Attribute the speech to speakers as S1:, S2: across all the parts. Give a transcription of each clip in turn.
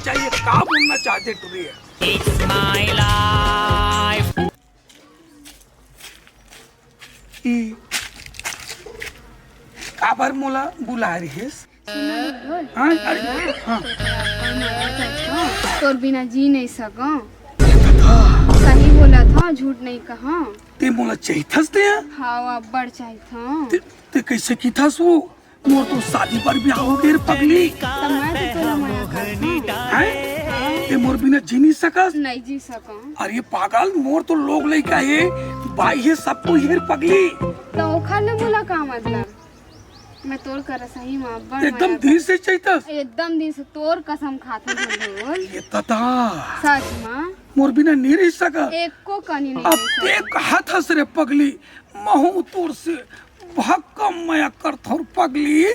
S1: चाहिए, का बोलना चाहते टुरी?
S2: It's my life.
S1: काबर मोला बुला रही है? हाँ, अरे, हाँ।
S3: तोर बिना जी नहीं सको। सही बोला था, झूठ नहीं कहा।
S1: ते मोला चाहिथस ते?
S3: हाँ बड़ चाहिए था।
S1: ते कैसे की था सो? मोर तो शादी पर भी आओगे रे पगली।
S3: मैं तो तोरा माया करता।
S1: हैं? ते मोर बिना जी नहीं सकस?
S3: नहीं जी सको।
S1: अरे पागल, मोर तो लोग लइका है, बाई है सबको हेर पगली।
S3: तो ओखर ने बोला का मतलब? मैं तोर कर सही मां बड़
S1: एकदम दिल से चाहिथस?
S3: एकदम दिन से तोर कसम खाते बोल।
S1: ये तता
S3: सच मां
S1: मोर बिना नहीं रह सका।
S3: एको कनी नहीं
S1: अब एक हाथ हंस रे पगली, महू तोर से भक्कम मया कर थोर पगली,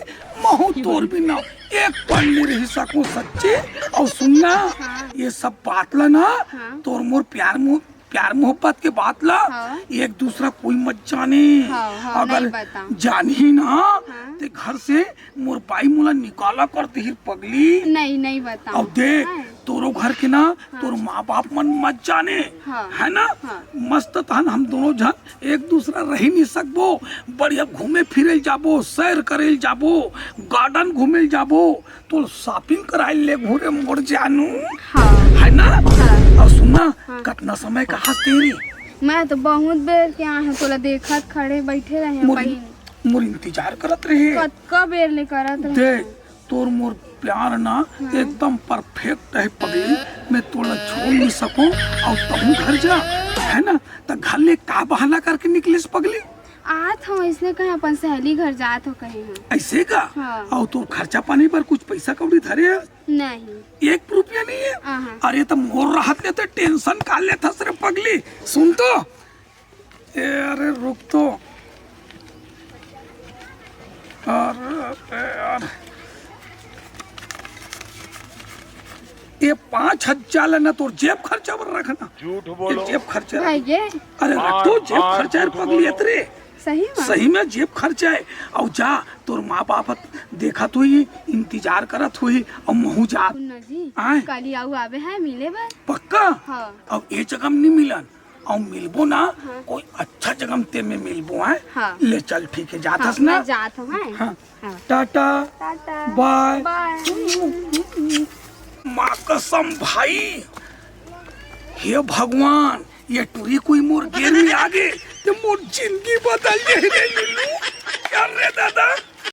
S1: महू तोर बिना एक पल नहीं रह सकूं सच्चे। और सुनना, ये सब बात ला ना, तोर मोर प्यार मोहब्बत के बात ला, एक दूसरा कोई मत जाने। अगर जानी ना ते घर से मोर बाई मुला निकाला कर दे पगली।
S3: नहीं बता।
S1: अब देख तोरो घर के ना तोर माँ बाप मन मत जाने, है ना? मस्त तहन हम दोनों जन एक दूसरा रह नहीं सकबो, बढ़िया घूमे फिरे जाबो, सैर करे जाबो, गार्डन घूमे जाबो, तो शॉपिंग कराए ले घोरे मोड़ जानू, है ना? और सुनना, कितना समय का हंस तेरी।
S3: मैं तो बहुत बेर के यहाँ तोला देखत खड़े बैठे रहे
S1: मोर इंतजार करत रहे।
S3: कब बेर ले करत रहे।
S1: देख तोर मोर प्यार ना एकदम परफेक्ट है पगली, मैं तोला छोड़ नहीं सकूं। और तुम घर जा, है ना? तो घर ले का बहाना करके निकलिस पगली?
S3: आत हो इसने कहे अपन सहेली घर जात हो कहे हैं।
S1: ऐसे का? और तो खर्चा पानी पर कुछ पैसा कौड़ी धरे है?
S3: नहीं,
S1: 1 रुपया नहीं है। अरे तो मोर राहत ले तो टेंशन का ले था सिर्फ पगली। सुन तो, अरे रुक तो, अरे यार ये 5,000 ना तो जेब खर्चा पर रखना।
S4: झूठ बोलो।
S1: जेब खर्चा
S3: भाई ये
S1: अरे रख तो जेब खर्चा पगली इतरे
S3: सही
S1: में जेब खर्चा है। और जा तोर माँ बाप देखा तो ही इंतजार करत हुई और महू जा
S3: जी काली आऊ आवे है मिले बा
S1: पक्का। अब ये जगह नहीं मिलन और मिलबो ना, कोई अच्छा जगह ते में मिलबो है। ले चल ठीक है, जात हस ना?
S3: जात हो है।
S1: Tata bye. माँ कसम भाई, हे भगवान, ये टूरी कोई मोर गेर में आ गए तो मोर जिंदगी बदल गई रे लुल्लू। क्या रे दादा?